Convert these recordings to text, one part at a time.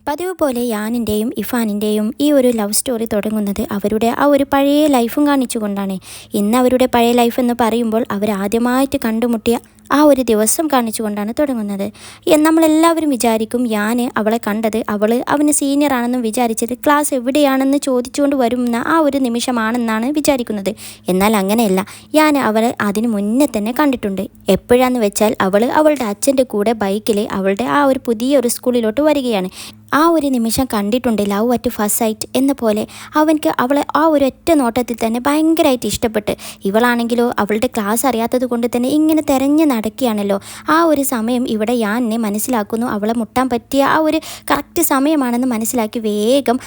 പതിവ് പോലെ യാനിൻ്റെയും ഇഫാനിൻ്റെയും ഈ ഒരു ലവ് സ്റ്റോറി തുടങ്ങുന്നത് അവരുടെ ആ ഒരു പഴയ ലൈഫും കാണിച്ചുകൊണ്ടാണ്. ഇന്ന് അവരുടെ പഴയ ലൈഫ് എന്ന് പറയുമ്പോൾ അവർ ആദ്യമായിട്ട് കണ്ടുമുട്ടിയ ആ ഒരു ദിവസം കാണിച്ചുകൊണ്ടാണ് തുടങ്ങുന്നത്. നമ്മളെല്ലാവരും വിചാരിക്കും അവളെ കണ്ടത് അവന് സീനിയറാണെന്നും വിചാരിച്ചത് ക്ലാസ് എവിടെയാണെന്ന് ചോദിച്ചുകൊണ്ട് വരുന്ന ആ ഒരു നിമിഷമാണെന്നാണ് വിചാരിക്കുന്നത്. എന്നാൽ അങ്ങനെയല്ല, അവളെ അതിന് മുന്നേ തന്നെ കണ്ടിട്ടുണ്ട്. എപ്പോഴാന്ന് വെച്ചാൽ അവളുടെ അച്ഛൻ്റെ കൂടെ ബൈക്കിൽ അവളുടെ ആ ഒരു പുതിയ ഒരു സ്കൂളിലോട്ട് വരികയാണ്. ആ ഒരു നിമിഷം കണ്ടിട്ടുണ്ട് ലവ് അറ്റ് ഫസ്റ്റ് സൈറ്റ് എന്ന പോലെ. അവളെ ആ ഒരു ഒറ്റ നോട്ടത്തിൽ തന്നെ ഭയങ്കരമായിട്ട് ഇഷ്ടപ്പെട്ട്. ഇവളാണെങ്കിലോ അവളുടെ ക്ലാസ് അറിയാത്തത് കൊണ്ട് തന്നെ ഇങ്ങനെ തിരഞ്ഞ് നടക്കുകയാണല്ലോ. ആ ഒരു സമയം ഇവിടെ യാനെ മനസ്സിലാക്കുന്നു. അവളെ മുട്ടാൻ പറ്റിയ ആ ഒരു കറക്റ്റ് സമയമാണെന്ന് മനസ്സിലാക്കി വേഗം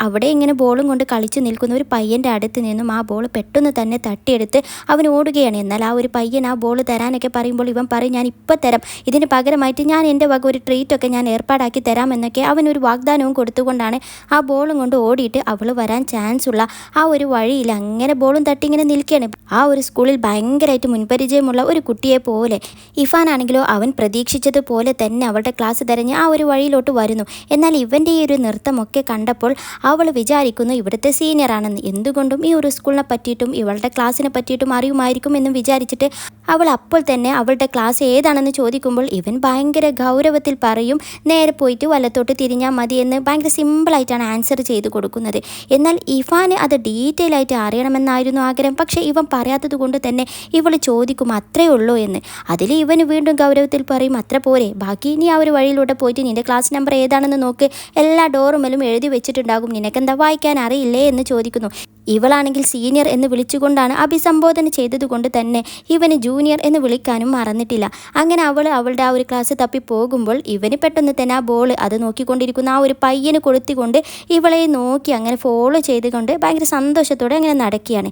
അവിടെ ഇങ്ങനെ ബോളും കൊണ്ട് കളിച്ചു നിൽക്കുന്ന ഒരു പയ്യൻ്റെ അടുത്ത് നിന്നും ആ ബോൾ പെട്ടെന്ന് തന്നെ തട്ടിയെടുത്ത് അവൻ ഓടുകയാണ്. എന്നാൽ ആ ഒരു പയ്യൻ ആ ബോൾ തരാനൊക്കെ പറയുമ്പോൾ ഇവൻ പറയും, ഞാൻ ഇപ്പം തരാം, ഇതിന് പകരമായിട്ട് ഞാൻ എൻ്റെ വക ഒരു ട്രീറ്റൊക്കെ ഞാൻ ഏർപ്പാടാക്കി തരാം എന്നൊക്കെ അവനൊരു വാഗ്ദാനവും കൊടുത്തുകൊണ്ടാണ് ആ ബോളും കൊണ്ട് ഓടിയിട്ട് അവൾ വരാൻ ചാൻസ് ഉള്ള ആ ഒരു വഴിയിൽ അങ്ങനെ ബോളും തട്ടി ഇങ്ങനെ നിൽക്കുകയാണ്. ആ ഒരു സ്കൂളിൽ ഭയങ്കരമായിട്ട് മുൻപരിചയമുള്ള ഒരു കുട്ടിയെ പോലെ. ഇഫാനാണെങ്കിലോ അവൻ പ്രതീക്ഷിച്ചതുപോലെ തന്നെ അവളുടെ ക്ലാസ് തിരഞ്ഞ് ആ ഒരു വഴിയിലോട്ട് വരുന്നു. എന്നാൽ ഇവൻ്റെ ഈ ഒരു നൃത്തമൊക്കെ കണ്ടപ്പോൾ അവൾ വിചാരിക്കുന്നു ഇവിടുത്തെ സീനിയറാണെന്ന്. എന്തുകൊണ്ടും ഈ ഒരു സ്കൂളിനെ പറ്റിയിട്ടും ഇവളുടെ ക്ലാസ്സിനെ പറ്റിയിട്ടും അറിയുമായിരിക്കും എന്നും വിചാരിച്ചിട്ട് അവൾ അപ്പോൾ തന്നെ അവളുടെ ക്ലാസ് ഏതാണെന്ന് ചോദിക്കുമ്പോൾ ഇവൻ ഭയങ്കര ഗൗരവത്തിൽ പറയും, നേരെ പോയിട്ട് വലത്തോട്ട് തിരിഞ്ഞാൽ മതി എന്ന് ഭയങ്കര സിമ്പിളായിട്ടാണ് ആൻസർ ചെയ്ത് കൊടുക്കുന്നത്. എന്നാൽ ഇഫാന് അത് ഡീറ്റെയിൽ ആയിട്ട് അറിയണമെന്നായിരുന്നു ആഗ്രഹം. പക്ഷേ ഇവൻ പറയാത്തത് കൊണ്ട് തന്നെ ഇവൾ ചോദിക്കും അത്രേ ഉള്ളൂ എന്ന്. അതിൽ ഇവന് വീണ്ടും ഗൗരവത്തിൽ പറയും, അത്ര പോരെ, ബാക്കി നീ ആ ഒരു വഴിയിലൂടെ പോയിട്ട് നിൻ്റെ ക്ലാസ് നമ്പർ ഏതാണെന്ന് നോക്ക്, എല്ലാ ഡോറുമേലും എഴുതി വെച്ചിട്ടുണ്ടാകും, നിനക്കെന്താ വായിക്കാൻ അറിയില്ലേ എന്ന് ചോദിക്കുന്നു. ഇവളാണെങ്കിൽ സീനിയർ എന്ന് വിളിച്ചുകൊണ്ടാണ് അഭിസംബോധന ചെയ്തതുകൊണ്ട് തന്നെ ഇവന് ജൂനിയർ എന്ന് വിളിക്കാനും മറന്നിട്ടില്ല. അങ്ങനെ അവളുടെ ആ ഒരു ക്ലാസ് തപ്പി പോകുമ്പോൾ ഇവന് പെട്ടെന്ന് തന്നെ ആ ബോൾ അത് നോക്കിക്കൊണ്ടിരിക്കുന്ന ആ ഒരു പയ്യന് കൊടുത്തുകൊണ്ട് ഇവളെ നോക്കി അങ്ങനെ ഫോളോ ചെയ്തുകൊണ്ട് ഭയങ്കര സന്തോഷത്തോടെ അങ്ങനെ നടക്കുകയാണ്.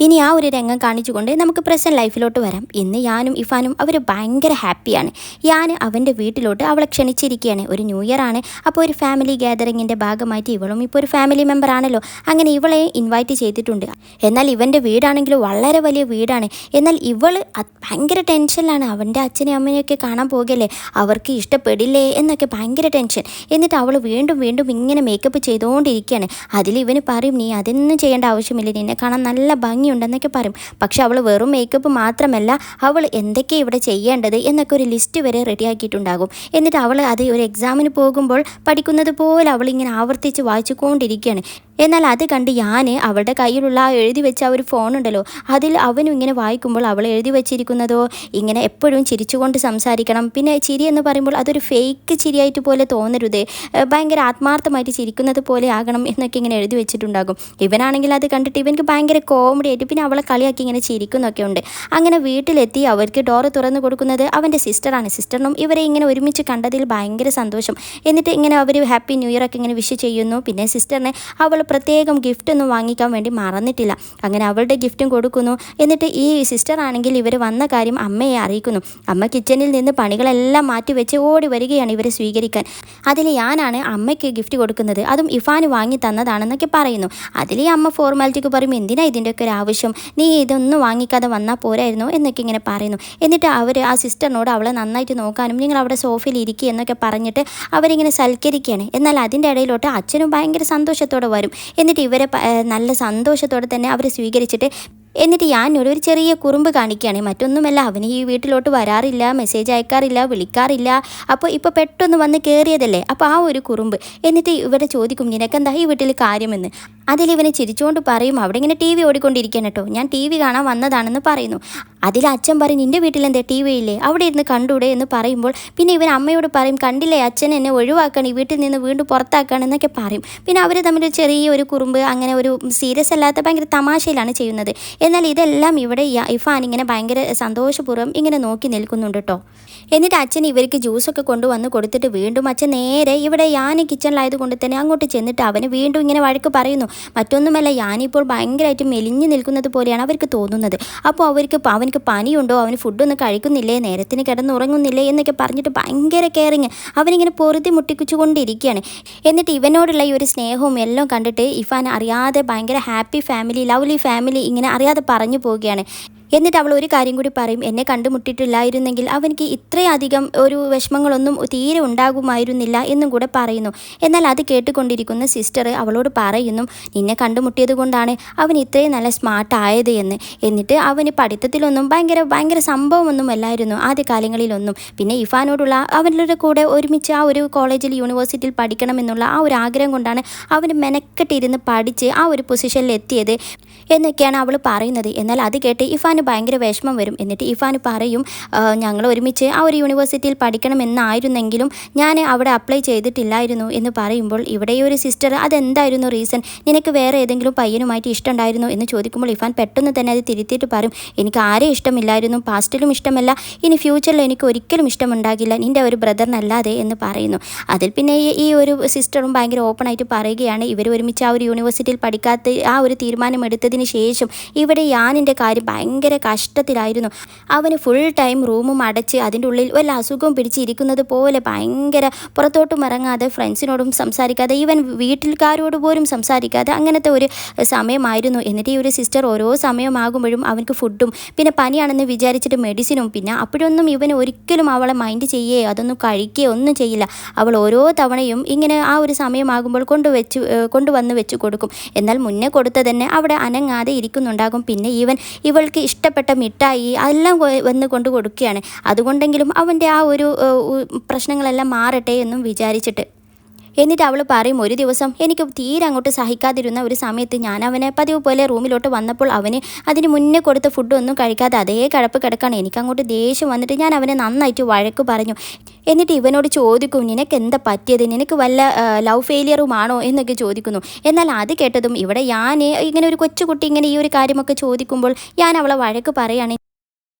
ഇനി ആ ഒരു രംഗം കാണിച്ചുകൊണ്ട് നമുക്ക് പ്രസൻറ്റ് ലൈഫിലോട്ട് വരാം. ഇന്ന് യാനും ഇഫാനും അവർ ഭയങ്കര ഹാപ്പിയാണ്. അവൻ്റെ വീട്ടിലോട്ട് അവളെ ക്ഷണിച്ചിരിക്കുകയാണ്. ഒരു ന്യൂ ഇയർ ആണ്. അപ്പോൾ ഒരു ഫാമിലി ഗ്യാതറിങ്ങിൻ്റെ ഭാഗമായിട്ട് ഇവളും ഇപ്പോൾ ഒരു ഫാമിലി മെമ്പർ ആണല്ലോ. അങ്ങനെ ഇവളെ ഇൻവൈറ്റ് ചെയ്തിട്ടുണ്ട്. എന്നാൽ ഇവൻ്റെ വീടാണെങ്കിൽ വളരെ വലിയ വീടാണ്. എന്നാൽ ഇവൾ ഭയങ്കര ടെൻഷനിലാണ്. അവൻ്റെ അച്ഛനെയും അമ്മനെയൊക്കെ കാണാൻ പോകല്ലേ, അവർക്ക് ഇഷ്ടപ്പെടില്ലേ എന്നൊക്കെ ഭയങ്കര ടെൻഷൻ. എന്നിട്ട് അവൾ വീണ്ടും വീണ്ടും ഇങ്ങനെ മേക്കപ്പ് ചെയ്തുകൊണ്ടിരിക്കുകയാണ്. അതിൽ ഇവന് പറയും, നീ അതൊന്നും ചെയ്യേണ്ട ആവശ്യമില്ല, നിന്നെ കാണാൻ നല്ല ഭംഗിയുണ്ടെന്നൊക്കെ പറയും. പക്ഷെ അവൾ വെറും മേക്കപ്പ് മാത്രമല്ല, അവൾ എന്തൊക്കെയാണ് ഇവിടെ ചെയ്യേണ്ടത് എന്നൊക്കെ ഒരു ലിസ്റ്റ് വരെ റെഡിയാക്കിയിട്ടുണ്ടാകും. എന്നിട്ട് അവൾ അത് ഒരു എക്സാമിന് പോകുമ്പോൾ പഠിക്കുന്നത് പോലെ അവളിങ്ങനെ ആവർത്തിച്ച് വായിച്ചുകൊണ്ടിരിക്കുകയാണ്. എന്നാൽ അത് കണ്ട് അവളുടെ കയ്യിലുള്ള ആ എഴുതി വെച്ച ആ ഒരു ഫോണുണ്ടല്ലോ, അതിൽ അവനും ഇങ്ങനെ വായിക്കുമ്പോൾ അവൾ എഴുതി വെച്ചിരിക്കുന്നതോ ഇങ്ങനെ എപ്പോഴും ചിരിച്ചുകൊണ്ട് സംസാരിക്കണം, പിന്നെ ചിരി എന്ന് പറയുമ്പോൾ അതൊരു ഫേക്ക് ചിരിയായിട്ട് പോലെ തോന്നരുത്, ഭയങ്കര ആത്മാർത്ഥമായിട്ട് ചിരിക്കുന്നത് പോലെ ആകണം എന്നൊക്കെ ഇങ്ങനെ എഴുതി വെച്ചിട്ടുണ്ടാകും. ഇവനാണെങ്കിൽ അത് കണ്ടിട്ട് ഇവനക്ക് ഭയങ്കര കോമഡി ആയിട്ട് പിന്നെ അവളെ കളിയാക്കി ഇങ്ങനെ ചിരിക്കുന്നൊക്കെ ഉണ്ട്. അങ്ങനെ വീട്ടിലെത്തി അവർക്ക് ഡോറ് തുറന്നു കൊടുക്കുന്നത് അവൻ്റെ സിസ്റ്ററാണ്. സിസ്റ്ററിനും ഇവരെ ഇങ്ങനെ ഒരുമിച്ച് കണ്ടതിൽ ഭയങ്കര സന്തോഷം. എന്നിട്ട് ഇങ്ങനെ അവർ ഹാപ്പി ന്യൂ ഇയർ ഒക്കെ ഇങ്ങനെ വിഷ് ചെയ്യുന്നു. പിന്നെ സിസ്റ്ററിനെ അവൾ പ്രത്യേകം ഗിഫ്റ്റ് ഒന്നും വാങ്ങിക്കാൻ വേണ്ടി മറന്നിട്ടില്ല. അങ്ങനെ അവളുടെ ഗിഫ്റ്റും കൊടുക്കുന്നു. എന്നിട്ട് ഈ സിസ്റ്റർ ആണെങ്കിൽ ഇവർ വന്ന കാര്യം അമ്മയെ അറിയിക്കുന്നു. അമ്മ കിച്ചണിൽ നിന്ന് പണികളെല്ലാം മാറ്റി വെച്ച് ഓടി വരികയാണ് ഇവരെ സ്വീകരിക്കാൻ. അതിൽ അമ്മയ്ക്ക് ഗിഫ്റ്റ് കൊടുക്കുന്നത്, അതും ഇഫാന് വാങ്ങി തന്നതാണെന്നൊക്കെ പറയുന്നു. അതിൽ ഈ അമ്മ ഫോർമാലിറ്റിക്ക് പറയും, എന്തിനാ ഇതിൻ്റെയൊക്കെ ഒരു ആവശ്യം, നീ ഇതൊന്നും വാങ്ങിക്കാതെ വന്നാൽ പോരായിരുന്നു എന്നൊക്കെ ഇങ്ങനെ പറയുന്നു. എന്നിട്ട് അവർ ആ സിസ്റ്ററിനോട് അവളെ നന്നായിട്ട് നോക്കാനും നിങ്ങൾ അവിടെ സോഫയിൽ ഇരിക്കുക എന്നൊക്കെ പറഞ്ഞിട്ട് അവരിങ്ങനെ സൽക്കരിക്കുകയാണ്. എന്നാൽ അതിൻ്റെ ഇടയിലോട്ട് അച്ഛനും ഭയങ്കര സന്തോഷത്തോടെ വരും. എന്നിട്ട് ഇവരെ നല്ല സന്തോഷത്തോടെ തന്നെ അവർ സ്വീകരിച്ചിട്ട് എന്നിട്ട് ഞാനോട് ഒരു ചെറിയ കുറുമ്പ് കാണിക്കുകയാണ്. മറ്റൊന്നുമല്ല, അവന് ഈ വീട്ടിലോട്ട് വരാറില്ല, മെസ്സേജ് അയക്കാറില്ല, വിളിക്കാറില്ല. അപ്പോൾ ഇപ്പോൾ പെട്ടെന്ന് വന്ന് കയറിയതല്ലേ, അപ്പോൾ ആ ഒരു കുറുമ്പ്. എന്നിട്ട് ഇവിടെ ചോദിക്കും, നിനക്കെന്താ ഈ വീട്ടിൽ കാര്യമെന്ന്. അതിലിവനെ ചിരിച്ചുകൊണ്ട് പറയും, അവിടെ ഇങ്ങനെ TV ഓടിക്കൊണ്ടിരിക്കുകയാണ് കേട്ടോ, ഞാൻ TV കാണാൻ വന്നതാണെന്ന് പറയുന്നു. അതിൽ അച്ഛൻ പറയും, നിൻ്റെ വീട്ടിലെന്താ TV ഇല്ലേ, അവിടെ ഇരുന്ന് കണ്ടൂടെ എന്ന് പറയുമ്പോൾ പിന്നെ ഇവൻ അമ്മയോട് പറയും, കണ്ടില്ലേ അച്ഛൻ എന്നെ ഒഴിവാക്കണം, ഈ വീട്ടിൽ നിന്ന് വീണ്ടും പുറത്താക്കണം എന്നൊക്കെ പറയും. പിന്നെ അവർ തമ്മിൽ ചെറിയൊരു കുറുമ്പ്, അങ്ങനെ ഒരു സീരിയസ് അല്ലാത്ത ഭയങ്കര തമാശയിലാണ് ചെയ്യുന്നത്. എന്നാൽ ഇതെല്ലാം ഇവിടെ ഇഫാൻ ഇങ്ങനെ ഭയങ്കര സന്തോഷപൂർവ്വം ഇങ്ങനെ നോക്കി നിൽക്കുന്നുണ്ട് കേട്ടോ. എന്നിട്ട് അച്ഛൻ ഇവർക്ക് ജ്യൂസൊക്കെ കൊണ്ടുവന്ന് കൊടുത്തിട്ട് വീണ്ടും അച്ഛൻ നേരെ ഇവിടെ കിച്ചണിലായതുകൊണ്ട് തന്നെ അങ്ങോട്ട് ചെന്നിട്ട് അവന് വീണ്ടും ഇങ്ങനെ വഴക്ക് പറയുന്നു. മറ്റൊന്നുമല്ല, ഇപ്പോൾ ഭയങ്കരമായിട്ട് മെലിഞ്ഞു നിൽക്കുന്നത് പോലെയാണ് അവർക്ക് തോന്നുന്നത്. അപ്പോൾ അവനക്ക് പനിയുണ്ടോ, അവന് ഫുഡൊന്നും കഴിക്കുന്നില്ലേ, നേരത്തിന് കിടന്നുറങ്ങുന്നില്ലേ എന്നൊക്കെ പറഞ്ഞിട്ട് ഭയങ്കര കെയറിങ് അവനിങ്ങനെ പൊറുതി മുട്ടിക്കുച്ചുകൊണ്ടിരിക്കുകയാണ്. എന്നിട്ട് ഇവനോടുള്ള ഈ ഒരു സ്നേഹവും എല്ലാം കണ്ടിട്ട് ഇഫാൻ അറിയാതെ ഭയങ്കര ഹാപ്പി ഫാമിലി, ലവ്ലി ഫാമിലി ഇങ്ങനെ അറിയാതെ പറഞ്ഞു പോവുകയാണ്. എന്നിട്ട് അവൾ ഒരു കാര്യം കൂടി പറയും, എന്നെ കണ്ടുമുട്ടിയിട്ടില്ലായിരുന്നെങ്കിൽ അവനിക്ക് ഇത്രയധികം ഒരു വിഷമങ്ങളൊന്നും തീരെ ഉണ്ടാകുമായിരുന്നില്ല എന്നും കൂടെ പറയുന്നു. എന്നാൽ അത് കേട്ടുകൊണ്ടിരിക്കുന്ന സിസ്റ്റർ അവളോട് പറയുന്നു, നിന്നെ കണ്ടുമുട്ടിയത് കൊണ്ടാണ് അവൻ ഇത്രയും നല്ല സ്മാർട്ട് ആയത് എന്ന്. എന്നിട്ട് അവന് പഠിത്തത്തിലൊന്നും ഭയങ്കര സംഭവമൊന്നും അല്ലായിരുന്നു ആദ്യകാലങ്ങളിലൊന്നും. പിന്നെ ഇഫാനോടുള്ള അവരുടെ കൂടെ ഒരുമിച്ച് ആ ഒരു കോളേജിൽ യൂണിവേഴ്സിറ്റിയിൽ പഠിക്കണമെന്നുള്ള ആ ഒരു ആഗ്രഹം കൊണ്ടാണ് അവന് മെനക്കെട്ടിരുന്ന് പഠിച്ച് ആ ഒരു പൊസിഷനിൽ എത്തിയത് എന്നൊക്കെയാണ് അവൾ പറയുന്നത്. എന്നാൽ അത് കേട്ട് ഇഫാന് ഭയങ്കര വിഷമം വരും. എന്നിട്ട് ഇഫാന് പറയും, ഞങ്ങൾ ഒരുമിച്ച് ആ ഒരു യൂണിവേഴ്സിറ്റിയിൽ പഠിക്കണമെന്നായിരുന്നെങ്കിലും ഞാൻ അവിടെ അപ്ലൈ ചെയ്തിട്ടില്ലായിരുന്നു എന്ന് പറയുമ്പോൾ ഇവിടെ ഒരു സിസ്റ്റർ അതെന്തായിരുന്നു റീസൺ, നിനക്ക് വേറെ ഏതെങ്കിലും പയ്യനുമായിട്ട് ഇഷ്ടമുണ്ടായിരുന്നു എന്ന് ചോദിക്കുമ്പോൾ ഇഫാൻ പെട്ടെന്ന് തന്നെ അത് തിരുത്തിയിട്ട് പറയും, എനിക്ക് ആരെയും ഇഷ്ടമില്ലായിരുന്നു, പാസ്റ്റിലും ഇഷ്ടമല്ല, ഇനി ഫ്യൂച്ചറിൽ എനിക്ക് ഒരിക്കലും ഇഷ്ടമുണ്ടാകില്ല നിൻ്റെ ഒരു ബ്രദറിനല്ലാതെ എന്ന് പറയുന്നു. അതിൽ പിന്നെ ഈ ഒരു സിസ്റ്ററും ഭയങ്കര ഓപ്പണായിട്ട് പറയുകയാണ്, ഇവർ ഒരുമിച്ച് ആ ഒരു യൂണിവേഴ്സിറ്റിയിൽ പഠിക്കാത്ത ആ ഒരു തീരുമാനം എടുത്തതിന് ശേഷം ഇവിടെ യാനിൻ്റെ കാര്യം ഭയങ്കര കഷ്ടത്തിലായിരുന്നു. അവന് ഫുൾ ടൈം റൂമും അടച്ച് അതിൻ്റെ ഉള്ളിൽ വല്ല അസുഖവും പിടിച്ചിരിക്കുന്നത് പോലെ ഭയങ്കര പുറത്തോട്ടും ഇറങ്ങാതെ ഫ്രണ്ട്സിനോടും സംസാരിക്കാതെ ഈവൻ വീട്ടിൽക്കാരോട് പോലും സംസാരിക്കാതെ അങ്ങനത്തെ ഒരു സമയമായിരുന്നു. എന്നിട്ട് ഈ ഒരു സിസ്റ്റർ ഓരോ സമയമാകുമ്പോഴും അവനക്ക് ഫുഡും പിന്നെ പനിയാണെന്ന് വിചാരിച്ചിട്ട് മെഡിസിനും, പിന്നെ അപ്പോഴൊന്നും ഇവൻ ഒരിക്കലും അവളെ മൈൻഡ് ചെയ്യേ അതൊന്നും കഴിക്കുകയോ ഒന്നും ചെയ്യില്ല. അവൾ ഓരോ തവണയും ഇങ്ങനെ ആ ഒരു സമയമാകുമ്പോൾ കൊണ്ടുവന്ന് വെച്ച് കൊടുക്കും. എന്നാൽ മുന്നേ കൊടുത്ത തന്നെ അവിടെ അനങ്ങാതെ ഇരിക്കുന്നുണ്ടാകും. പിന്നെ ഇവൾക്ക് ഇഷ്ടപ്പെട്ട മിഠായി എല്ലാം വന്ന് കൊണ്ട് കൊടുക്കുകയാണ്. അതുകൊണ്ടെങ്കിലും അവൻ്റെ ആ ഒരു പ്രശ്നങ്ങളെല്ലാം മാറട്ടെ എന്നും വിചാരിച്ചിട്ട്. എന്നിട്ട് അവൾ പറയും, ഒരു ദിവസം എനിക്ക് തീരെ അങ്ങോട്ട് സഹിക്കാതിരുന്ന ഒരു സമയത്ത് ഞാൻ അവനെ പതിവ് പോലെ റൂമിലോട്ട് വന്നപ്പോൾ അവന് അതിന് മുന്നേ കൊടുത്ത ഫുഡൊന്നും കഴിക്കാതെ അതേ കിടപ്പ് കിടക്കാണ്. എനിക്കങ്ങോട്ട് ദേഷ്യം വന്നിട്ട് ഞാൻ അവനെ നന്നായിട്ട് വഴക്ക് പറഞ്ഞു. എന്നിട്ട് ഇവനോട് ചോദിക്കും, നിനക്ക് എന്താ പറ്റിയത്, നിനക്ക് വല്ല ലവ് ഫെയിലിയറുമാണോ എന്നൊക്കെ ചോദിക്കുന്നു. എന്നാൽ അത് കേട്ടതും ഇവിടെ ഞാൻ ഇങ്ങനെ ഒരു കൊച്ചുകുട്ടി ഇങ്ങനെ ഈ ഒരു കാര്യമൊക്കെ ചോദിക്കുമ്പോൾ ഞാൻ അവളെ വഴക്ക് പറയുകയാണ്.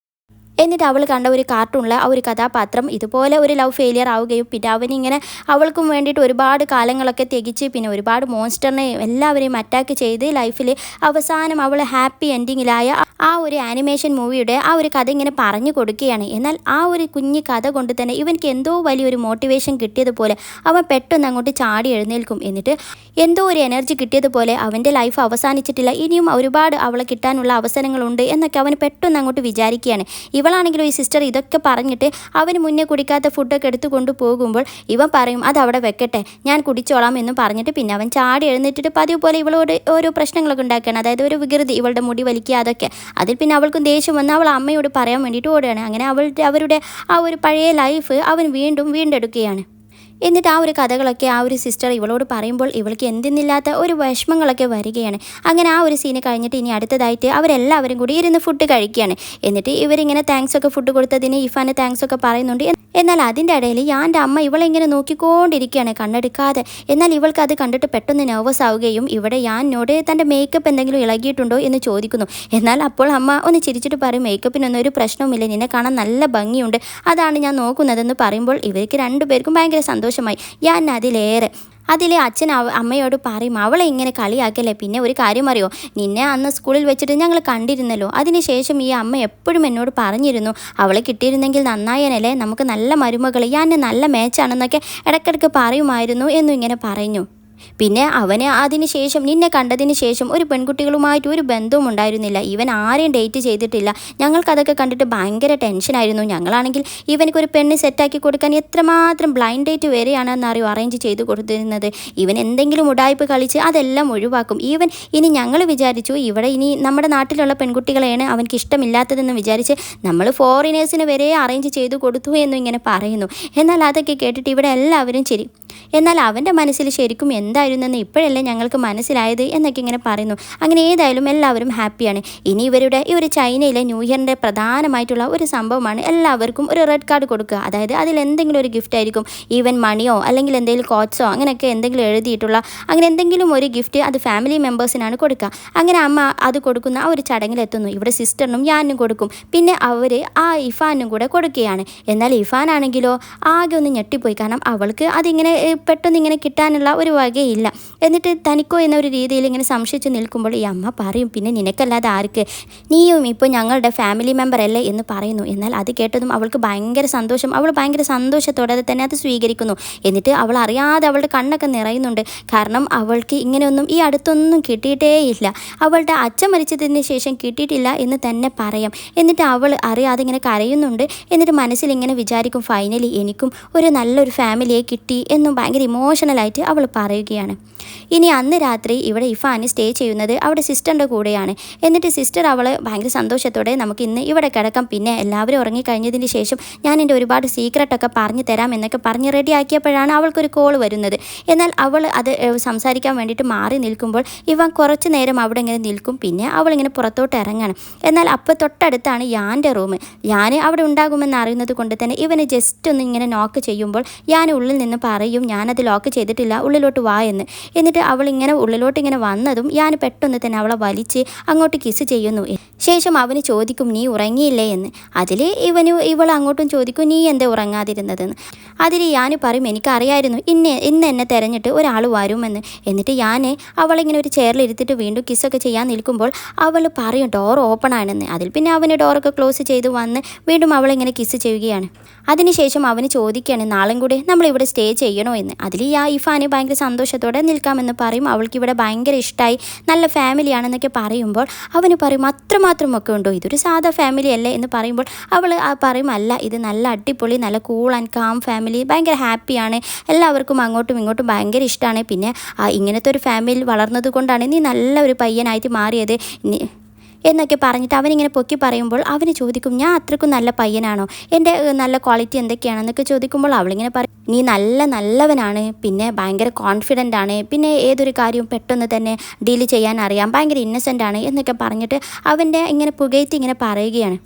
എന്നിട്ട് അവൾ കണ്ട ഒരു കാർട്ടൂണിലെ ആ ഒരു കഥാപാത്രം ഇതുപോലെ ഒരു ലവ് ഫെയിലിയർ ആവുകയും പിന്നെ അവനിങ്ങനെ അവൾക്കും വേണ്ടിയിട്ട് ഒരുപാട് കാലങ്ങളൊക്കെ തികച്ച് പിന്നെ ഒരുപാട് മോൺസ്റ്ററിനെ എല്ലാവരെയും അറ്റാക്ക് ചെയ്ത് ലൈഫിൽ അവസാനം അവൾ ഹാപ്പി എൻഡിങ്ങിലായ ആ ഒരു ആനിമേഷൻ മൂവിയുടെ ആ ഒരു കഥ ഇങ്ങനെ പറഞ്ഞു കൊടുക്കുകയാണ്. എന്നാൽ ആ ഒരു കുഞ്ഞു കഥ കൊണ്ട് തന്നെ ഇവനിക്ക് എന്തോ വലിയൊരു മോട്ടിവേഷൻ കിട്ടിയതുപോലെ അവൻ പെട്ടെന്ന് അങ്ങോട്ട് ചാടി എഴുന്നേൽക്കും. എന്നിട്ട് എന്തോ ഒരു എനർജി കിട്ടിയതുപോലെ അവൻ്റെ ലൈഫ് അവസാനിച്ചിട്ടില്ല, ഇനിയും ഒരുപാട് അവളെ കിട്ടാനുള്ള അവസരങ്ങളുണ്ട് എന്നൊക്കെ അവന് പെട്ടെന്ന് അങ്ങോട്ട് വിചാരിക്കുകയാണ്. ഇവളാണെങ്കിലും ഈ സിസ്റ്റർ ഇതൊക്കെ പറഞ്ഞിട്ട് അവന് മുന്നേ കുടിക്കാത്ത ഫുഡൊക്കെ എടുത്തു കൊണ്ടുപോകുമ്പോൾ ഇവൻ പറയും, അത് അവിടെ വെക്കട്ടെ ഞാൻ കുടിച്ചോളാം എന്ന് പറഞ്ഞിട്ട് പിന്നെ അവൻ ചാടി എഴുന്നേറ്റിട്ട് പതിവ് പോലെ ഇവളോട് ഓരോ പ്രശ്നങ്ങളൊക്കെ ഉണ്ടാക്കുകയാണ്. അതായത് ഒരു വികൃതി, ഇവളുടെ മുടി വലിക്കുക അതൊക്കെ. അതിൽ പിന്നെ അവൾക്കും ദേഷ്യം വന്ന് അവൾ അമ്മയോട് പറയാൻ വേണ്ടിയിട്ട് ഓടുകയാണ്. അങ്ങനെ അവരുടെ ആ ഒരു പഴയ ലൈഫ് അവൻ വീണ്ടെടുക്കുകയാണ്. എന്നിട്ട് ആ ഒരു കഥകളൊക്കെ ആ ഒരു സിസ്റ്റർ ഇവളോട് പറയുമ്പോൾ ഇവൾക്ക് എന്തെന്നില്ലാത്ത ഒരു വിഷമങ്ങളൊക്കെ വരികയാണ്. അങ്ങനെ ആ ഒരു സീന് കഴിഞ്ഞിട്ട് ഇനി അടുത്തതായിട്ട് അവരെല്ലാവരും കൂടി ഇരുന്ന് ഫുഡ് കഴിക്കുകയാണ്. എന്നിട്ട് ഇവരിങ്ങനെ താങ്ക്സൊക്കെ ഫുഡ് കൊടുത്തതിന് ഇഫാന് താങ്ക്സൊക്കെ പറയുന്നുണ്ട്. എന്നാൽ അതിൻ്റെ ഇടയിൽ എൻ്റെ അമ്മ ഇവളെങ്ങനെ നോക്കിക്കൊണ്ടിരിക്കുകയാണ് കണ്ണെടുക്കാതെ. എന്നാൽ ഇവൾക്ക് അത് കണ്ടിട്ട് പെട്ടെന്ന് നെർവസ് ആവുകയും ഇവിടെ ഞാനോട് തൻ്റെ മേക്കപ്പ് എന്തെങ്കിലും ഇളകിയിട്ടുണ്ടോ എന്ന് ചോദിക്കുന്നു. എന്നാൽ അപ്പോൾ അമ്മ ഒന്ന് ചിരിച്ചിട്ട് പറയും, മേക്കപ്പിനൊന്നും ഒരു പ്രശ്നവുമില്ല, നിന്നെ കാണാൻ നല്ല ഭംഗിയുണ്ട്, അതാണ് ഞാൻ നോക്കുന്നതെന്ന് പറയുമ്പോൾ ഇവർക്ക് രണ്ടുപേർക്കും ഭയങ്കര സന്തോഷമായി. ഞാൻ അതിലെ അച്ഛൻ അമ്മയോട് പറയും, അവളെ ഇങ്ങനെ കളിയാക്കല്ലേ, പിന്നെ ഒരു കാര്യം അറിയോ, നിന്നെ അന്ന് സ്കൂളിൽ വെച്ചിട്ട് ഞങ്ങൾ കണ്ടിരുന്നല്ലോ, അതിനുശേഷം ഈ അമ്മ എപ്പോഴും എന്നോട് പറഞ്ഞിരുന്നു അവളെ കിട്ടിയിരുന്നെങ്കിൽ നന്നായനല്ലേ, നമുക്ക് നല്ല മരുമകൾ, ഞാൻ നല്ല മേച്ചാണെന്നൊക്കെ ഇടയ്ക്കിടയ്ക്ക് പറയുമായിരുന്നു എന്നും ഇങ്ങനെ പറഞ്ഞു. പിന്നെ അവന് അതിന് ശേഷം നിന്നെ കണ്ടതിന് ശേഷം ഒരു പെൺകുട്ടികളുമായിട്ട് ഒരു ബന്ധവും ഉണ്ടായിരുന്നില്ല, ഇവൻ ആരെയും ഡേറ്റ് ചെയ്തിട്ടില്ല. ഞങ്ങൾക്കതൊക്കെ കണ്ടിട്ട് ഭയങ്കര ടെൻഷനായിരുന്നു. ഞങ്ങളാണെങ്കിൽ ഇവനക്കൊരു പെണ്ണ് സെറ്റാക്കി കൊടുക്കാൻ എത്രമാത്രം ബ്ലൈൻഡ് ഡേറ്റ് വരെയാണെന്നറിയോ അറേഞ്ച് ചെയ്ത് കൊടുത്തിരുന്നത്. ഇവൻ എന്തെങ്കിലും ഉടായ്പ് കളിച്ച് അതെല്ലാം ഒഴിവാക്കും. ഇനി ഞങ്ങൾ വിചാരിച്ചു ഇവിടെ ഇനി നമ്മുടെ നാട്ടിലുള്ള പെൺകുട്ടികളെയാണ് അവനക്ക് ഇഷ്ടമില്ലാത്തതെന്ന് വിചാരിച്ച് നമ്മൾ ഫോറിനേഴ്സിന് വരെ അറേഞ്ച് ചെയ്ത് കൊടുത്തു എന്നും ഇങ്ങനെ പറയുന്നു. എന്നാൽ അതൊക്കെ കേട്ടിട്ട് ഇവിടെ എല്ലാവരും ശരി, എന്നാൽ അവൻ്റെ മനസ്സിൽ ശരിക്കും എന്തായിരുന്നെന്ന് ഇപ്പോഴല്ലേ ഞങ്ങൾക്ക് മനസ്സിലായത് എന്നൊക്കെ ഇങ്ങനെ പറയുന്നു. അങ്ങനെ ഏതായാലും എല്ലാവരും ഹാപ്പിയാണ്. ഇനി ഈ ഒരു ചൈനയിലെ ന്യൂ ഇയറിൻ്റെ പ്രധാനമായിട്ടുള്ള ഒരു സംഭവമാണ് എല്ലാവർക്കും ഒരു റെഡ് കാർഡ് കൊടുക്കുക. അതായത് അതിൽ എന്തെങ്കിലും ഒരു ഗിഫ്റ്റ് ആയിരിക്കും, ഈവൻ മണിയോ അല്ലെങ്കിൽ എന്തെങ്കിലും കോട്ട്സോ അങ്ങനെയൊക്കെ എന്തെങ്കിലും എഴുതിയിട്ടുള്ള അങ്ങനെ എന്തെങ്കിലും ഒരു ഗിഫ്റ്റ് അത് ഫാമിലി മെമ്പേഴ്സിനാണ് കൊടുക്കുക. അങ്ങനെ അമ്മ അത് കൊടുക്കുന്ന ആ ഒരു ചടങ്ങിലെത്തുന്നു. ഇവിടെ സിസ്റ്ററിനും ഞാനും കൊടുക്കും, പിന്നെ അവർ ആ ഇഫാനും കൂടെ കൊടുക്കുകയാണ്. എന്നാൽ ഇഫാനാണെങ്കിലോ ആകെ ഒന്ന് ഞെട്ടിപ്പോയി, കാരണം അവൾക്ക് അതിങ്ങനെ പെട്ടെന്ന് ഇങ്ങനെ കിട്ടാനുള്ള ഒരു വക വകയില്ല. എന്നിട്ട് തനിക്കോ എന്നൊരു രീതിയിൽ ഇങ്ങനെ സംശയിച്ച് നിൽക്കുമ്പോൾ ഈ അമ്മ പറയും, പിന്നെ നിനക്കല്ലാതെ ആർക്ക്, നീയും ഇപ്പോൾ ഞങ്ങളുടെ ഫാമിലി മെമ്പർ അല്ലേ എന്ന് പറയുന്നു. എന്നാൽ അത് കേട്ടതും അവൾക്ക് ഭയങ്കര സന്തോഷം. അവൾ ഭയങ്കര സന്തോഷത്തോടെ തന്നെ അത് സ്വീകരിക്കുന്നു. എന്നിട്ട് അവൾ അറിയാതെ അവളുടെ കണ്ണൊക്കെ നിറയുന്നുണ്ട്. കാരണം അവൾക്ക് ഇങ്ങനെയൊന്നും ഈ അടുത്തൊന്നും കിട്ടിയിട്ടേയില്ല. അവളുടെ അച്ഛൻ മരിച്ചതിന് ശേഷം കിട്ടിയിട്ടില്ല എന്ന് തന്നെ പറയാം. എന്നിട്ട് അവൾ അറിയാതെ ഇങ്ങനെ കരയുന്നുണ്ട്. എന്നിട്ട് മനസ്സിൽ ഇങ്ങനെ വിചാരിക്കും, ഫൈനലി എനിക്കും ഒരു നല്ലൊരു ഫാമിലിയെ കിട്ടി എന്നും ഭയങ്കര ഇമോഷണലായിട്ട് അവൾ പറയുകയാണ്. ഇനി അന്ന് രാത്രി ഇവിടെ ഇഫാൻ സ്റ്റേ ചെയ്യുന്നത് അവിടെ സിസ്റ്ററിൻ്റെ കൂടെയാണ്. എന്നിട്ട് സിസ്റ്റർ അവൾ ഭയങ്കര സന്തോഷത്തോടെ നമുക്ക് ഇന്ന് ഇവിടെ കിടക്കാം, പിന്നെ എല്ലാവരും ഉറങ്ങിക്കഴിഞ്ഞതിന് ശേഷം ഞാൻ എൻ്റെ ഒരുപാട് സീക്രട്ടൊക്കെ പറഞ്ഞു തരാം എന്നൊക്കെ പറഞ്ഞ് റെഡിയാക്കിയപ്പോഴാണ് അവൾക്കൊരു കോൾ വരുന്നത്. എന്നാൽ അവൾ അത് സംസാരിക്കാൻ വേണ്ടിയിട്ട് മാറി നിൽക്കുമ്പോൾ ഇവൻ കുറച്ച് നേരം അവിടെ ഇങ്ങനെ നിൽക്കും. പിന്നെ അവളിങ്ങനെ പുറത്തോട്ട് ഇറങ്ങണം. എന്നാൽ അപ്പോൾ തൊട്ടടുത്താണ് യാൻ്റെ റൂം. ഞാൻ അവിടെ ഉണ്ടാകുമെന്ന് അറിയുന്നത് കൊണ്ട് തന്നെ ഇവന് ജസ്റ്റ് ഒന്ന് ഇങ്ങനെ നോക്ക് ചെയ്യുമ്പോൾ ഞാൻ ഉള്ളിൽ നിന്ന് പറയും, ഞാനത് ലോക്ക് ചെയ്തിട്ടില്ല, ഉള്ളിലോട്ട് വാ എന്ന്. എന്നിട്ട് അവളിങ്ങനെ ഉള്ളിലോട്ട് ഇങ്ങനെ വന്നതും ഞാൻ പെട്ടെന്ന് തന്നെ അവളെ വലിച്ച് അങ്ങോട്ട് കിസ് ചെയ്യുന്നു. ശേഷം അവന് ചോദിക്കും, നീ ഉറങ്ങിയില്ലേ എന്ന്. അതിൽ ഇവൾ അങ്ങോട്ടും ചോദിക്കും, നീ എന്താ ഉറങ്ങാതിരുന്നതെന്ന്. അതിൽ ഞാൻ പറയും, എനിക്കറിയായിരുന്നു ഇന്ന് എന്നെ തിരഞ്ഞിട്ട് ഒരാൾ വരുമെന്ന്. എന്നിട്ട് ഞാൻ അവളിങ്ങനെ ഒരു ചെയറിലിരുത്തിട്ട് വീണ്ടും കിസ്സൊക്കെ ചെയ്യാൻ നിൽക്കുമ്പോൾ അവൾ പറയും ഡോർ ഓപ്പൺ ആണെന്ന്. അതിൽ പിന്നെ അവന് ഡോറൊക്കെ ക്ലോസ് ചെയ്ത് വന്ന് വീണ്ടും അവളിങ്ങനെ കിസ് ചെയ്യുകയാണ്. അതിനുശേഷം അവന് ചോദിക്കുകയാണ്, നാളും കൂടെ നമ്മളിവിടെ സ്റ്റേ ചെയ്യണോ എന്ന്. അതിൽ ഇഫാന് ഭയങ്കര സന്തോഷത്തോടെ നിൽക്കാമെന്ന് പറയും. അവൾക്കിവിടെ ഭയങ്കര ഇഷ്ടമായി, നല്ല ഫാമിലിയാണെന്നൊക്കെ പറയുമ്പോൾ അവന് പറയും, അത്രമാത്രമൊക്കെ ഉണ്ടോ, ഇതൊരു സാധാ ഫാമിലി അല്ലേ എന്ന് പറയുമ്പോൾ അവൾ പറയും, അല്ല ഇത് നല്ല അടിപൊളി നല്ല കൂൾ ആൻഡ് കാം ഫാമിലി, ഭയങ്കര ഹാപ്പിയാണ്, എല്ലാവർക്കും അങ്ങോട്ടും ഇങ്ങോട്ടും ഭയങ്കര ഇഷ്ടമാണ്, പിന്നെ ഇങ്ങനത്തെ ഒരു ഫാമിലി വളർന്നത് കൊണ്ടാണ് നീ നല്ല ഒരു പയ്യനായിട്ട് മാറിയത് എന്നൊക്കെ പറഞ്ഞിട്ട് അവനിങ്ങനെ പൊക്കി പറയുമ്പോൾ അവന് ചോദിക്കും, ഞാൻ അത്രക്കും നല്ല പയ്യനാണോ, എൻ്റെ നല്ല ക്വാളിറ്റി എന്തൊക്കെയാണെന്നൊക്കെ ചോദിക്കുമ്പോൾ അവളിങ്ങനെ പറയും, നീ നല്ലവനാണ്, പിന്നെ ഭയങ്കര കോൺഫിഡൻ്റ് ആണ്, പിന്നെ ഏതൊരു കാര്യവും പെട്ടെന്ന് തന്നെ ഡീൽ ചെയ്യാൻ അറിയാം, ഭയങ്കര ഇന്നസെൻ്റ് ആണ് എന്നൊക്കെ പറഞ്ഞിട്ട് അവൻ്റെ ഇങ്ങനെ പുകഴ്ത്തി ഇങ്ങനെ പറയുകയാണ്.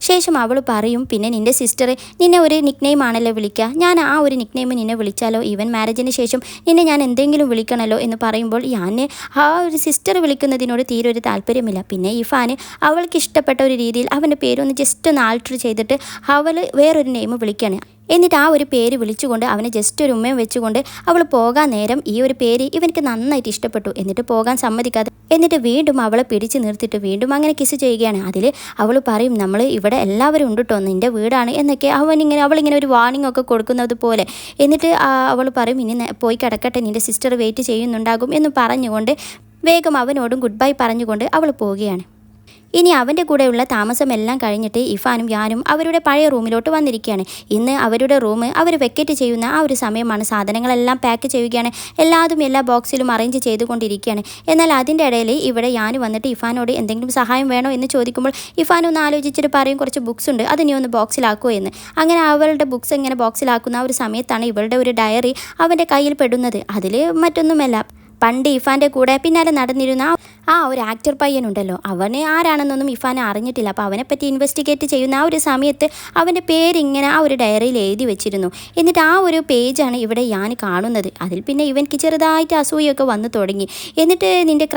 ശേഷം അവൾ പറയും, പിന്നെ നിൻ്റെ സിസ്റ്റർ നിന്നെ ഒരു നിക്നെയിം ആണല്ലോ വിളിക്കുക, ഞാൻ ആ ഒരു നിക്നെയിം നിന്നെ വിളിച്ചാലോ, ഈവൻ മാരേജിന് ശേഷം നിന്നെ ഞാൻ എന്തെങ്കിലും വിളിക്കണമല്ലോ എന്ന് പറയുമ്പോൾ ഞാൻ ആ ഒരു സിസ്റ്റർ വിളിക്കുന്നതിനോട് തീരെ ഒരു താല്പര്യമില്ല. പിന്നെ ഇഫാന് അവൾക്ക് ഇഷ്ടപ്പെട്ട ഒരു രീതിയിൽ അവൻ്റെ പേരൊന്ന് ജസ്റ്റ് ഒന്ന് ആൾട്ടർ ചെയ്തിട്ട് അവൾ വേറൊരു നെയിം വിളിക്കുകയാണ്. എന്നിട്ട് ആ ഒരു പേര് വിളിച്ചുകൊണ്ട് അവനെ ജസ്റ്റ് ഒരു ഉമ്മയും വെച്ചുകൊണ്ട് അവൾ പോകാൻ നേരം ഈ ഒരു പേര് ഇവനക്ക് നന്നായിട്ട് ഇഷ്ടപ്പെട്ടു. എന്നിട്ട് പോകാൻ സമ്മതിക്കാതെ എന്നിട്ട് വീണ്ടും അവളെ പിടിച്ച് നിർത്തിയിട്ട് വീണ്ടും അങ്ങനെ കിസ് ചെയ്യുകയാണ്. അതിൽ അവൾ പറയും, നമ്മൾ ഇവിടെ എല്ലാവരും ഉണ്ട് കേട്ടോ, നിൻ്റെ വീടാണ് എന്നൊക്കെ അവളിങ്ങനെ ഒരു വാർണിംഗ് ഒക്കെ കൊടുക്കുന്നത് പോലെ. എന്നിട്ട് അവൾ പറയും, ഇനി പോയി കിടക്കട്ടെ, നിൻ്റെ സിസ്റ്റർ വെയിറ്റ് ചെയ്യുന്നുണ്ടാകും എന്ന് പറഞ്ഞുകൊണ്ട് വേഗം അവനോടും ഗുഡ് ബൈ പറഞ്ഞുകൊണ്ട് അവൾ പോവുകയാണ്. ഇനി അവൻ്റെ കൂടെയുള്ള താമസമെല്ലാം കഴിഞ്ഞിട്ട് ഇഫാനും ഞാനും അവരുടെ പഴയ റൂമിലോട്ട് വന്നിരിക്കുകയാണ്. ഇന്ന് അവരുടെ റൂം അവർ വെക്കേറ്റ് ചെയ്യുന്ന ആ ഒരു സമയമാണ്. സാധനങ്ങളെല്ലാം പാക്ക് ചെയ്യുകയാണ്, എല്ലാതും എല്ലാ ബോക്സിലും അറേഞ്ച് ചെയ്തുകൊണ്ടിരിക്കുകയാണ്. എന്നാൽ അതിൻ്റെ ഇടയിൽ ഇവിടെ ഞാൻ വന്നിട്ട് ഇഫാനോട് എന്തെങ്കിലും സഹായം വേണോ എന്ന് ചോദിക്കുമ്പോൾ ഇഫാൻ ഒന്ന് ആലോചിച്ചിട്ട് പറയും, കുറച്ച് ബുക്സ് ഉണ്ട്, അത് നീ ഒന്ന് ബോക്സിലാക്കുമോ എന്ന്. അങ്ങനെ അവളുടെ ബുക്സ് ഇങ്ങനെ ബോക്സിലാക്കുന്ന ആ ഒരു സമയത്താണ് ഇവളുടെ ഒരു ഡയറി അവൻ്റെ കയ്യിൽ പെടുന്നത്. അതിൽ മറ്റൊന്നുമല്ല, പണ്ട് ഇഫാൻ്റെ കൂടെ പിന്നാലെ നടന്നിരുന്ന ആ ഒരു ആക്ടർ പയ്യനുണ്ടല്ലോ, അവനെ ആരാണെന്നൊന്നും ഇഫാൻ അറിഞ്ഞിട്ടില്ല. അപ്പോൾ അവനെപ്പറ്റി ഇൻവെസ്റ്റിഗേറ്റ് ചെയ്യുന്ന ആ ഒരു സമയത്ത് അവൻ്റെ പേരിങ്ങനെ ആ ഒരു ഡയറിയിൽ എഴുതി വെച്ചിരുന്നു. എന്നിട്ട് ആ ഒരു പേജാണ് ഇവിടെ ഞാൻ കാണുന്നത്. അതിൽ പിന്നെ ഇവൻക്ക് ചെറുതായിട്ട് അസൂയൊക്കെ വന്നു തുടങ്ങി. എന്നിട്ട് നിൻ്റെ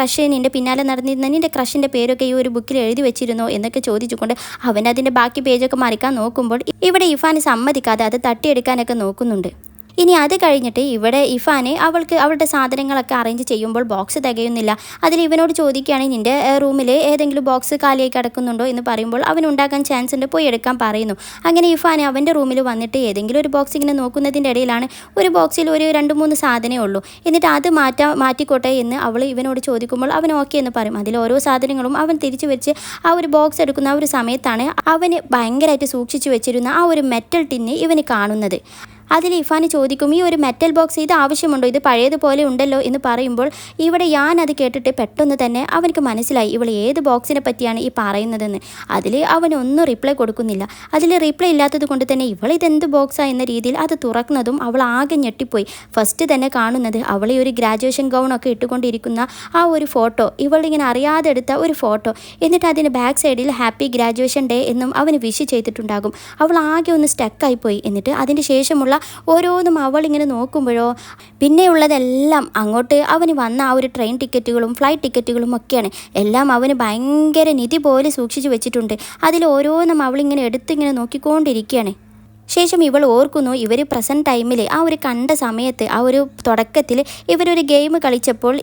പിന്നാലെ നടന്നിരുന്ന നിൻ്റെ ക്രഷിൻ്റെ പേരൊക്കെ ഈ ഒരു ബുക്കിൽ എഴുതി വെച്ചിരുന്നോ എന്നൊക്കെ ചോദിച്ചുകൊണ്ട് അവൻ അതിൻ്റെ ബാക്കി പേജൊക്കെ മറിക്കാൻ നോക്കുമ്പോൾ ഇവിടെ ഇഫാൻ സമ്മതിക്കാതെ അത് തട്ടിയെടുക്കാനൊക്കെ നോക്കുന്നുണ്ട്. ഇനി അത് കഴിഞ്ഞിട്ട് ഇവിടെ ഇഫാന് അവളുടെ സാധനങ്ങളൊക്കെ അറേഞ്ച് ചെയ്യുമ്പോൾ ബോക്സ് തികയുന്നില്ല. അതിൽ ഇവനോട് ചോദിക്കുകയാണെങ്കിൽ നിൻ്റെ റൂമിൽ ഏതെങ്കിലും ബോക്സ് കാലിയായി കിടക്കുന്നുണ്ടോ എന്ന് പറയുമ്പോൾ അവനുണ്ടാകാൻ ചാൻസ് ഉണ്ട്, പോയി എടുക്കാൻ പറയുന്നു. അങ്ങനെ ഇഫാന് അവൻ്റെ റൂമിൽ വന്നിട്ട് ഏതെങ്കിലും ഒരു ബോക്സ് ഇങ്ങനെ നോക്കുന്നതിൻ്റെ ഇടയിലാണ് ഒരു ബോക്സിൽ ഒരു 2-3 സാധനമേ ഉള്ളൂ. എന്നിട്ട് അത് മാറ്റിക്കോട്ടെ എന്ന് അവൾ ഇവനോട് ചോദിക്കുമ്പോൾ അവൻ ഓക്കെ എന്ന് പറയും. അതിൽ ഓരോ സാധനങ്ങളും അവൻ തിരിച്ചു വെച്ച് ആ ഒരു ബോക്സ് എടുക്കുന്ന ആ ഒരു സമയത്താണ് അവന് ഭയങ്കരമായിട്ട് സൂക്ഷിച്ചു വെച്ചിരുന്ന ആ ഒരു മെറ്റൽ ടിന്ന് ഇവന് കാണുന്നത്. അതിൽ ഇഫാന് ചോദിക്കും, ഈ ഒരു മെറ്റൽ ബോക്സ് ഇത് ആവശ്യമുണ്ടോ, ഇത് പഴയതുപോലെ ഉണ്ടല്ലോ എന്ന് പറയുമ്പോൾ ഇവിടെ ഞാൻ അത് കേട്ടിട്ട് പെട്ടെന്ന് തന്നെ അവനക്ക് മനസ്സിലായി ഇവൾ ഏത് ബോക്സിനെ പറ്റിയാണ് ഈ പറയുന്നതെന്ന്. അതിൽ അവനൊന്നും റിപ്ലൈ കൊടുക്കുന്നില്ല. അതിൽ റിപ്ലൈ ഇല്ലാത്തത് കൊണ്ട് തന്നെ ഇവൾ ഇതെന്ത് ബോക്സാണ് എന്ന രീതിയിൽ അത് തുറക്കുന്നതും അവൾ ആകെ ഞെട്ടിപ്പോയി. ഫസ്റ്റ് തന്നെ കാണുന്നത് അവൾ ഈ ഒരു ഗ്രാജുവേഷൻ ഗൗണൊക്കെ ഇട്ടുകൊണ്ടിരിക്കുന്ന ആ ഒരു ഫോട്ടോ, ഇവളിങ്ങനെ അറിയാതെ എടുത്ത ഒരു ഫോട്ടോ. എന്നിട്ട് അതിന് ബാക്ക് സൈഡിൽ ഹാപ്പി ഗ്രാജുവേഷൻ ഡേ എന്നും അവന് വിഷ് ചെയ്തിട്ടുണ്ടാകും. അവൾ ആകെ ഒന്ന് സ്റ്റക്കായിപ്പോയി. എന്നിട്ട് അതിന് ശേഷമുള്ള ഓരോന്നും അവളിങ്ങനെ നോക്കുമ്പോഴോ പിന്നെയുള്ളതെല്ലാം അങ്ങോട്ട് അവന് വന്ന ആ ഒരു ട്രെയിൻ ടിക്കറ്റുകളും ഫ്ലൈറ്റ് ടിക്കറ്റുകളും ഒക്കെയാണ്. എല്ലാം അവന് ഭയങ്കര നിധി പോലെ സൂക്ഷിച്ചു വെച്ചിട്ടുണ്ട്. അതിൽ ഓരോന്നും അവളിങ്ങനെ എടുത്തിങ്ങനെ നോക്കിക്കൊണ്ടിരിക്കുകയാണ്. ശേഷം ഇവൾ ഓർക്കുന്നു ഇവർ പ്രസൻറ്റ് ടൈമിൽ ആ ഒരു കണ്ട സമയത്ത് ആ ഒരു തുടക്കത്തിൽ ഇവരൊരു ഗെയിം കളിച്ചപ്പോൾ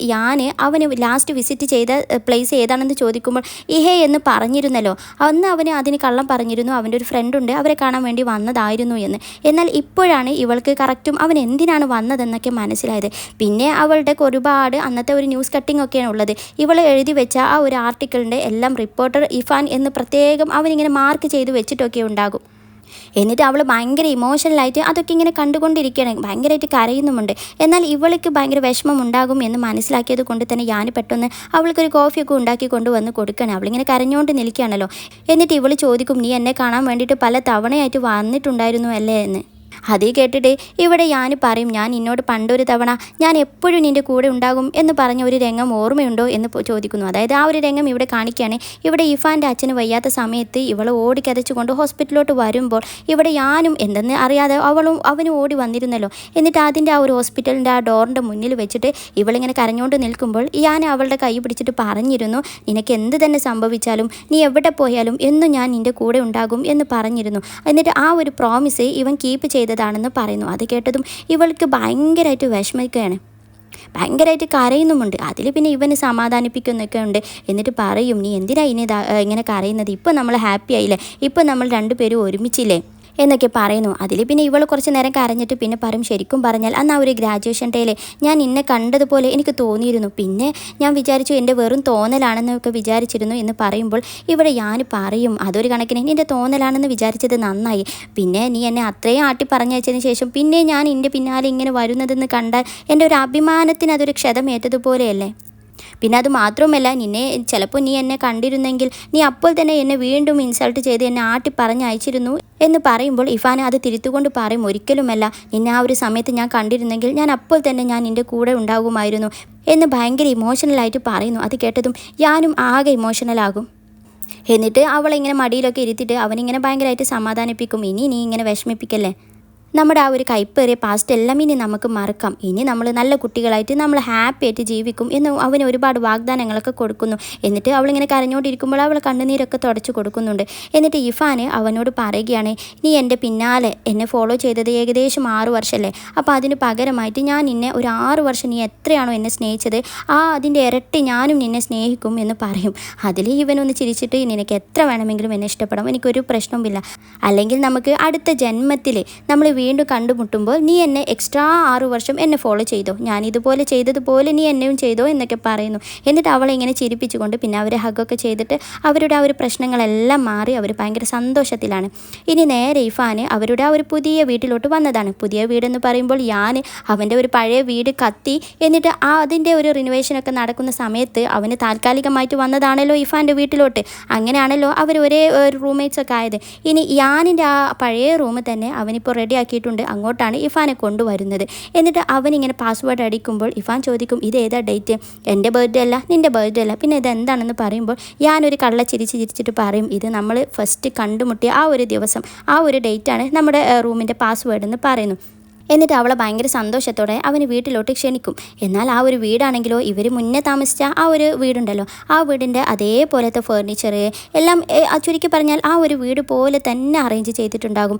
അവന് ലാസ്റ്റ് വിസിറ്റ് ചെയ്ത പ്ലേസ് ഏതാണെന്ന് ചോദിക്കുമ്പോൾ ഇഹേ എന്ന് പറഞ്ഞിരുന്നല്ലോ. അന്ന് അവന് അതിന് കള്ളം പറഞ്ഞിരുന്നു, അവൻ്റെ ഒരു ഫ്രണ്ടുണ്ട്, അവരെ കാണാൻ വേണ്ടി വന്നതായിരുന്നു എന്ന്. എന്നാൽ ഇപ്പോഴാണ് ഇവൾക്ക് കറക്റ്റും അവൻ എന്തിനാണ് വന്നതെന്നൊക്കെ മനസ്സിലായത്. പിന്നെ അവളുടെ ഒരുപാട് അന്നത്തെ ഒരു ന്യൂസ് കട്ടിംഗ് ഒക്കെയാണ് ഉള്ളത്. ഇവൾ എഴുതി വെച്ച ആ ഒരു ആർട്ടിക്കിളിൻ്റെ എല്ലാം റിപ്പോർട്ടർ ഇഫാൻ എന്ന് പ്രത്യേകം അവനിങ്ങനെ മാർക്ക് ചെയ്ത് വെച്ചിട്ടൊക്കെ ഉണ്ടാകും. എന്നിട്ട് അവൾ ഭയങ്കര ഇമോഷണലായിട്ട് അതൊക്കെ ഇങ്ങനെ കണ്ടുകൊണ്ടിരിക്കുകയാണ്, ഭയങ്കരമായിട്ട് കരയുന്നുമുണ്ട്. എന്നാൽ ഇവൾക്ക് ഭയങ്കര വിഷമം ഉണ്ടാകും എന്ന് മനസ്സിലാക്കിയത് കൊണ്ട് തന്നെ ഞാൻ പെട്ടെന്ന് അവൾക്കൊരു കോഫിയൊക്കെ ഉണ്ടാക്കി കൊണ്ടുവന്ന് കൊടുക്കണം. അവളിങ്ങനെ കരഞ്ഞുകൊണ്ട് നിൽക്കുകയാണല്ലോ. എന്നിട്ട് ഇവൾ ചോദിക്കും, നീ എന്നെ കാണാൻ വേണ്ടിയിട്ട് പല തവണയായിട്ട് വന്നിട്ടുണ്ടായിരുന്നു അല്ലേ എന്ന്. അതേ കേട്ടിട്ട് ഇവിടെ ഞാൻ പറയും, ഞാൻ നിന്നോട് പണ്ടൊരു തവണ ഞാൻ എപ്പോഴും നിൻ്റെ കൂടെ ഉണ്ടാകും എന്ന് പറഞ്ഞ ഒരു രംഗം ഓർമ്മയുണ്ടോ എന്ന് ചോദിക്കുന്നു. അതായത് ആ ഒരു രംഗം ഇവിടെ കാണിക്കുകയാണ്. ഇവിടെ ഇഫാൻ്റെ അച്ഛന് വയ്യാത്ത സമയത്ത് ഇവൾ ഓടിക്കതച്ചുകൊണ്ട് ഹോസ്പിറ്റലിലോട്ട് വരുമ്പോൾ ഇവിടെ ഞാനും എന്തെന്ന് അറിയാതെ അവനും ഓടി വന്നിരുന്നല്ലോ. എന്നിട്ട് അതിൻ്റെ ആ ഒരു ഹോസ്പിറ്റലിൻ്റെ ആ ഡോറിൻ്റെ മുന്നിൽ വെച്ചിട്ട് ഇവളിങ്ങനെ കരഞ്ഞുകൊണ്ട് നിൽക്കുമ്പോൾ ഞാൻ അവളുടെ കൈ പിടിച്ചിട്ട് പറഞ്ഞിരുന്നു, നിനക്ക് എന്ത് തന്നെ സംഭവിച്ചാലും നീ എവിടെ പോയാലും എന്നും ഞാൻ നിൻ്റെ കൂടെ ഉണ്ടാകും എന്ന് പറഞ്ഞിരുന്നു. എന്നിട്ട് ആ ഒരു പ്രോമിസ് ഇവൻ കീപ്പ് ചെയ്തതാണെന്ന് പറയുന്നു. അത് കേട്ടതും ഇവൾക്ക് ഭയങ്കരമായിട്ട് വിഷമിക്കുകയാണ്, ഭയങ്കരമായിട്ട് കരയുന്നുമുണ്ട്. അതിൽ പിന്നെ ഇവന് സമാധാനിപ്പിക്കുന്നൊക്കെ ഉണ്ട്. എന്നിട്ട് പറയും, നീ എന്തിനാ ഇങ്ങനെ കരയുന്നത്, ഇപ്പം നമ്മൾ ഹാപ്പി ആയില്ലേ, ഇപ്പം നമ്മൾ രണ്ടുപേരും ഒരുമിച്ചില്ലേ എന്നൊക്കെ പറയുന്നു. അതിൽ പിന്നെ ഇവൾ കുറച്ച് നേരം കരഞ്ഞിട്ട് പിന്നെ പറയും, ശരിക്കും പറഞ്ഞാൽ അന്ന് ആ ഒരു ഗ്രാജുവേഷൻ ഡേയിൽ ഞാൻ നിന്നെ കണ്ടതുപോലെ എനിക്ക് തോന്നിയിരുന്നു, പിന്നെ ഞാൻ വിചാരിച്ചു എൻ്റെ വെറും തോന്നലാണെന്നൊക്കെ വിചാരിച്ചിരുന്നു എന്ന് പറയുമ്പോൾ ഇവിടെ ഞാൻ പറയും, അതൊരു കണക്കിന് നിൻ്റെ തോന്നലാണെന്ന് വിചാരിച്ചത് നന്നായി, പിന്നെ നീ എന്നെ അത്രയും ആട്ടി പറഞ്ഞയച്ചതിന് ശേഷം പിന്നെ ഞാൻ എൻ്റെ പിന്നാലെ ഇങ്ങനെ വരുന്നതെന്ന് കണ്ടാൽ എൻ്റെ ഒരു അഭിമാനത്തിന് അതൊരു ക്ഷതമേറ്റതുപോലെയല്ലേ. പിന്നെ അത് മാത്രമല്ല, ചിലപ്പോൾ നീ എന്നെ കണ്ടിരുന്നെങ്കിൽ നീ അപ്പോൾ തന്നെ എന്നെ വീണ്ടും ഇൻസൾട്ട് ചെയ്ത് എന്നെ ആട്ടി പറഞ്ഞയച്ചിരുന്നു എന്ന് പറയുമ്പോൾ ഇഫാൻ അത് തിരുത്തുകൊണ്ട് പറയും, ഒരിക്കലുമല്ല, നിന്നെ ആ ഒരു സമയത്ത് ഞാൻ കണ്ടിരുന്നെങ്കിൽ ഞാൻ അപ്പോൾ തന്നെ ഞാൻ നിൻ്റെ കൂടെ ഉണ്ടാകുമായിരുന്നു എന്ന് ഭയങ്കര ഇമോഷണലായിട്ട് പറയുന്നു. അത് കേട്ടതും ഞാനും ആകെ ഇമോഷണലാകും. എന്നിട്ട് അവളെ ഇങ്ങനെ മടിയിലൊക്കെ ഇരുത്തിയിട്ട് അവനിങ്ങനെ ഭയങ്കരമായിട്ട് സമാധാനിപ്പിക്കും, ഇനി നീ ഇങ്ങനെ വിഷമിപ്പിക്കല്ലേ, നമ്മുടെ ആ ഒരു കൈപ്പേറിയ പാസ്റ്റ് എല്ലാം ഇനി നമുക്ക് മറക്കാം, ഇനി നമ്മൾ നല്ല കുട്ടികളായിട്ട് നമ്മൾ ഹാപ്പി ആയിട്ട് ജീവിക്കും എന്ന് അവന് ഒരുപാട് വാഗ്ദാനങ്ങളൊക്കെ കൊടുക്കുന്നു. എന്നിട്ട് അവളിങ്ങനെ കരഞ്ഞുകൊണ്ടിരിക്കുമ്പോൾ അവൾ കണ്ണുനീരൊക്കെ തുടച്ചു കൊടുക്കുന്നുണ്ട്. എന്നിട്ട് ഇഫാന് അവനോട് പറയുകയാണ്, നീ എൻ്റെ പിന്നാലെ എന്നെ ഫോളോ ചെയ്തത് ഏകദേശം 6 വർഷമല്ലേ, അപ്പോൾ അതിന് പകരമായിട്ട് ഞാൻ നിന്നെ ഒരു 6 വർഷം നീ എത്രയാണോ എന്നെ സ്നേഹിച്ചത് അതിൻ്റെ ഇരട്ടി ഞാനും നിന്നെ സ്നേഹിക്കും എന്ന് പറയും. അതിൽ ഇവനൊന്ന് ചിരിച്ചിട്ട്, നിനക്ക് എത്ര വേണമെങ്കിലും എന്നെ ഇഷ്ടപ്പെടാം, എനിക്കൊരു പ്രശ്നവുമില്ല, അല്ലെങ്കിൽ നമുക്ക് അടുത്ത ജന്മത്തിൽ നമ്മൾ വീണ്ടും കണ്ടുമുട്ടുമ്പോൾ നീ എന്നെ എക്സ്ട്രാ 6 വർഷം എന്നെ ഫോളോ ചെയ്തോ, ഞാൻ ഇതുപോലെ ചെയ്തതുപോലെ നീ എന്നെയും ചെയ്തോ എന്നൊക്കെ പറയുന്നു. എന്നിട്ട് അവളെ ഇങ്ങനെ ചിരിപ്പിച്ചുകൊണ്ട് പിന്നെ അവരെ ഹഗ്ഗൊക്കെ ചെയ്തിട്ട് അവരുടെ ആ ഒരു പ്രശ്നങ്ങളെല്ലാം മാറി അവർ ഭയങ്കര സന്തോഷത്തിലാണ്. ഇനി നേരെ ഇഫാന് അവരുടെ ആ ഒരു പുതിയ വീട്ടിലോട്ട് വന്നതാണ്. പുതിയ വീടെന്ന് പറയുമ്പോൾ അവൻ്റെ ഒരു പഴയ വീട് കത്തി, എന്നിട്ട് അതിൻ്റെ ഒരു റിനോവേഷനൊക്കെ നടക്കുന്ന സമയത്ത് അവന് താൽക്കാലികമായിട്ട് വന്നതാണല്ലോ ഇഫാൻ്റെ വീട്ടിലോട്ട്. അങ്ങനെയാണല്ലോ അവർ ഒരേ റൂംമേറ്റ്സൊക്കെ ആയത്. ഇനി യാനിൻ്റെ ആ പഴയ റൂം തന്നെ അവനിപ്പോൾ റെഡിയാക്കി അങ്ങോട്ടാണ് ഇഫാനെ കൊണ്ടുവരുന്നത്. എന്നിട്ട് അവനിങ്ങനെ പാസ്വേഡ് അടിക്കുമ്പോൾ ഇഫാൻ ചോദിക്കും, ഇത് ഏതാ ഡേറ്റ്, എൻ്റെ ബർത്ത്ഡേ അല്ല, നിൻ്റെ ബർത്ത്ഡേ അല്ല, പിന്നെ ഇതെന്താണെന്ന് പറയുമ്പോൾ ഞാനൊരു ചിരിച്ചിട്ട് പറയും, ഇത് നമ്മൾ ഫസ്റ്റ് കണ്ടുമുട്ടിയ ആ ഒരു ദിവസം ആ ഒരു ഡേറ്റാണ് നമ്മുടെ റൂമിൻ്റെ പാസ്വേഡ് എന്ന് പറയുന്നു. എന്നിട്ട് അവളെ ഭയങ്കര സന്തോഷത്തോടെ അവന് വീട്ടിലോട്ട് ക്ഷണിക്കും. എന്നാൽ ആ ഒരു വീടാണെങ്കിലോ ഇവർ മുന്നേ താമസിച്ച ആ ഒരു വീടുണ്ടല്ലോ, ആ വീടിൻ്റെ അതേപോലത്തെ ഫർണിച്ചർ എല്ലാം ചുരുക്കി പറഞ്ഞാൽ ആ ഒരു വീട് പോലെ തന്നെ അറേഞ്ച് ചെയ്തിട്ടുണ്ടാകും.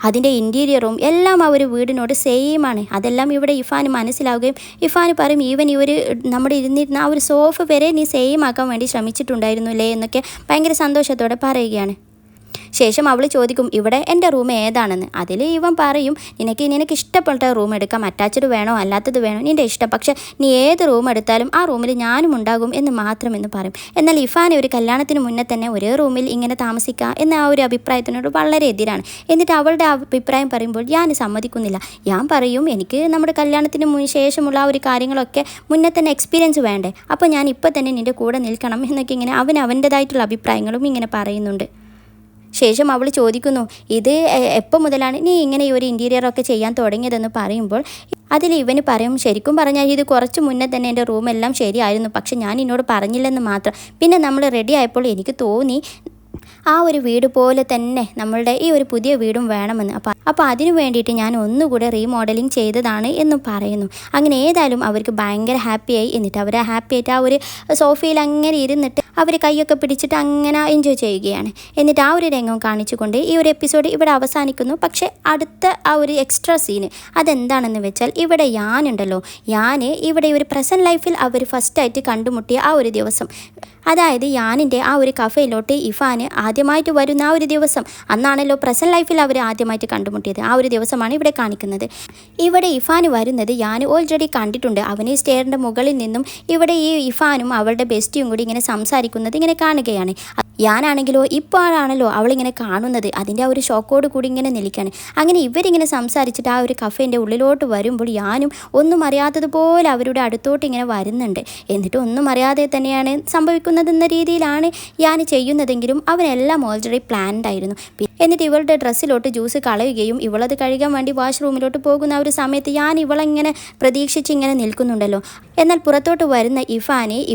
അതിൻ്റെ ഇൻറ്റീരിയറും എല്ലാം ആ ഒരു വീടിനോട് സെയിമാണ്. അതെല്ലാം ഇവിടെ ഇഫാന് മനസ്സിലാവുകയും ഇഫാന് പറയും, ഈവൻ നമ്മുടെ ഇരുന്നിരുന്ന ആ ഒരു സോഫ വരെ നീ സെയിം ആക്കാൻ വേണ്ടി ശ്രമിച്ചിട്ടുണ്ടായിരുന്നു അല്ലേ എന്നൊക്കെ ഭയങ്കര സന്തോഷത്തോടെ പറയുകയാണ്. ശേഷം അവൾ ചോദിക്കും, ഇവിടെ എൻ്റെ റൂം ഏതാണെന്ന്. അതിൽ ഇവൻ പറയും, നിനക്ക് ഇഷ്ടപ്പെട്ട റൂം എടുക്കാം, അറ്റാച്ച്ഡ് വേണോ അല്ലാത്തത് വേണോ നിൻ്റെ ഇഷ്ടം, പക്ഷേ നീ ഏത് റൂം എടുത്താലും ആ റൂമിൽ ഞാനും ഉണ്ടാകും എന്ന് മാത്രമെന്ന് പറയും. എന്നാൽ ഇഫാൻ ഒരു കല്യാണത്തിന് മുന്നേ തന്നെ ഒരേ റൂമിൽ ഇങ്ങനെ താമസിക്കുക എന്ന ആ ഒരു അഭിപ്രായത്തിനോട് വളരെ എതിരാണ്. എന്നിട്ട് അവളുടെ അഭിപ്രായം പറയുമ്പോൾ ഞാൻ സമ്മതിക്കുന്നില്ല. ഞാൻ പറയും, എനിക്ക് നമ്മുടെ കല്യാണത്തിന് ശേഷമുള്ള ആ ഒരു കാര്യങ്ങളൊക്കെ മുന്നേ തന്നെ എക്സ്പീരിയൻസ് വേണ്ടേ, അപ്പോൾ ഞാൻ ഇപ്പോൾ തന്നെ നിൻ്റെ കൂടെ നിൽക്കണം എന്നൊക്കെ ഇങ്ങനെ അവൻ്റേതായിട്ടുള്ള അഭിപ്രായങ്ങളും ഇങ്ങനെ പറയുന്നുണ്ട്. ശേഷം അവൾ ചോദിക്കുന്നു, ഇത് എപ്പോൾ മുതലാണ് നീ ഇങ്ങനെ ഈ ഒരു ഇൻറ്റീരിയറൊക്കെ ചെയ്യാൻ തുടങ്ങിയതെന്ന് പറയുമ്പോൾ അതിൽ ഇവന് പറയും, ശരിക്കും പറഞ്ഞാൽ ഇത് കുറച്ച് മുന്നേ തന്നെ എൻ്റെ റൂമെല്ലാം ശരിയായിരുന്നു, പക്ഷെ ഞാൻ എന്നോട് പറഞ്ഞില്ലെന്ന് മാത്രം. പിന്നെ നമ്മൾ റെഡി ആയപ്പോൾ എനിക്ക് തോന്നി ആ ഒരു വീട് പോലെ തന്നെ നമ്മളുടെ ഈ ഒരു പുതിയ വീടും വേണമെന്ന്. അപ്പോൾ അതിനു വേണ്ടിയിട്ട് ഞാൻ ഒന്നുകൂടെ റീമോഡലിംഗ് ചെയ്തതാണ് എന്നും പറയുന്നു. അങ്ങനെ ഏതായാലും അവർക്ക് ഭയങ്കര ഹാപ്പിയായി. എന്നിട്ട് അവർ ഹാപ്പിയായിട്ട് ആ ഒരു സോഫയിൽ അങ്ങനെ ഇരുന്നിട്ട് അവർ കൈയൊക്കെ പിടിച്ചിട്ട് അങ്ങനെ എൻജോയ് ചെയ്യുകയാണ്. എന്നിട്ട് ആ ഒരു രംഗം കാണിച്ചുകൊണ്ട് ഈ ഒരു എപ്പിസോഡ് ഇവിടെ അവസാനിക്കുന്നു. പക്ഷേ അടുത്ത ആ ഒരു എക്സ്ട്രാ സീന് അതെന്താണെന്ന് വെച്ചാൽ, ഇവിടെ യാനുണ്ടല്ലോ, ഇവിടെ ഒരു പ്രസൻറ്റ് ലൈഫിൽ അവർ ഫസ്റ്റായിട്ട് കണ്ടുമുട്ടിയ ആ ഒരു ദിവസം, അതായത് യാനിൻ്റെ ആ ഒരു കഫയിലോട്ട് ഇഫാൻ ആദ്യമായിട്ട് വരുന്ന ആ ഒരു ദിവസം, അന്നാണല്ലോ പ്രസൻറ്റ് ലൈഫിൽ അവർ ആദ്യമായിട്ട് കണ്ടുമുട്ടിയത്. ആ ഒരു ദിവസമാണ് ഇവിടെ കാണിക്കുന്നത്. ഇവിടെ ഇഫാൻ വരുന്നത് യാൻ ഓൾറെഡി കണ്ടിട്ടുണ്ട്. അവന് സ്റ്റെയറിൻ്റെ മുകളിൽ നിന്നും ഇവിടെ ഈ ഇഫാനും അവളുടെ ബെസ്റ്റിയും കൂടി ഇങ്ങനെ സംസാരിക്കുന്നത് ഇങ്ങനെ കാണുകയാണ്. യാനാണെങ്കിലോ ഇപ്പോഴാണല്ലോ അവളിങ്ങനെ കാണുന്നത്. അതിൻ്റെ ആ ഒരു ഷോക്കോട് കൂടി ഇങ്ങനെ നിൽക്കുകയാണ്. അങ്ങനെ ഇവരിങ്ങനെ സംസാരിച്ചിട്ട് ആ ഒരു കഫേൻ്റെ ഉള്ളിലോട്ട് വരുമ്പോൾ യാനും ഒന്നും അറിയാത്തതുപോലെ അവരുടെ അടുത്തോട്ട് ഇങ്ങനെ വരുന്നുണ്ട്. എന്നിട്ട് ഒന്നും അറിയാതെ തന്നെയാണ് സംഭവിക്കുന്നതെന്ന രീതിയിലാണ് യാൻ ചെയ്യുന്നതെങ്കിലും അവനെല്ലാം ഓൾറെഡി പ്ലാൻഡ് ആയിരുന്നു. എന്നിട്ട് ഇവളുടെ ഡ്രസ്സിലോട്ട് ജ്യൂസ് കളയുകയും ഇവളത് കഴുകാൻ വേണ്ടി വാഷ്റൂമിലോട്ട് പോകുന്ന ആ ഒരു സമയത്ത് ഇവളിങ്ങനെ പ്രതീക്ഷിച്ച് ഇങ്ങനെ നിൽക്കുന്നുണ്ടല്ലോ. എന്നാൽ പുറത്തോട്ട് വരുന്ന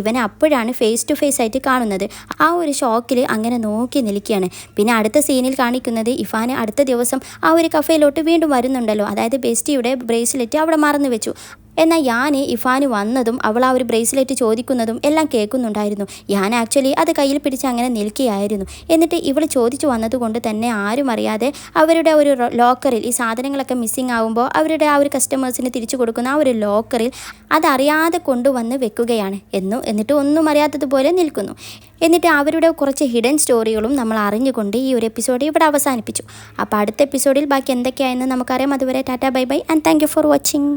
ഇവനെ അപ്പോഴാണ് ഫേസ് ടു ഫേസ് ആയിട്ട് കാണുന്നത്. ആ ഒരു ഷോക്കിൽ അങ്ങനെ നോക്കി നിൽക്കുകയാണ്. പിന്നെ അടുത്ത സീനിൽ കാണിക്കുന്നത് ഇഫാൻ അടുത്ത ദിവസം ആ ഒരു കഫേയിലോട്ട് വീണ്ടും വരുന്നുണ്ടല്ലോ. അതായത് ബെസ്റ്റിയുടെ ബ്രേസ്ലെറ്റ് അവിടെ മറന്നു വെച്ചു. എന്നാൽ ഇഫാൻ വന്നതും അവൾ ആ ഒരു ബ്രേസ്ലെറ്റ് ചോദിക്കുന്നതും എല്ലാം കേൾക്കുന്നുണ്ടായിരുന്നു. ആക്ച്വലി അത് കയ്യിൽ പിടിച്ച് അങ്ങനെ നിൽക്കുകയായിരുന്നു. എന്നിട്ട് ഇവൾ ചോദിച്ചു വന്നതുകൊണ്ട് തന്നെ ആരും അറിയാതെ അവരുടെ ഒരു ലോക്കറിൽ ഈ സാധനങ്ങളൊക്കെ മിസ്സിങ് ആകുമ്പോൾ അവരുടെ ആ ഒരു കസ്റ്റമേഴ്സിന് തിരിച്ചു കൊടുക്കുന്ന ആ ഒരു ലോക്കറിൽ അതറിയാതെ കൊണ്ടുവന്ന് വെക്കുകയാണ്. എന്നിട്ട് ഒന്നും അറിയാത്തതുപോലെ നിൽക്കുന്നു. എന്നിട്ട് അവരുടെ കുറച്ച് ഹിഡൻ സ്റ്റോറികളും നമ്മൾ അറിഞ്ഞുകൊണ്ട് ഈ ഒരു എപ്പിസോഡ് ഇവിടെ അവസാനിപ്പിച്ചു. അപ്പോൾ അടുത്ത എപ്പിസോഡിൽ ബാക്കി എന്തൊക്കെയായെന്ന് നമുക്കറിയാം. അതുവരെ Tata bye bye and thank you for watching.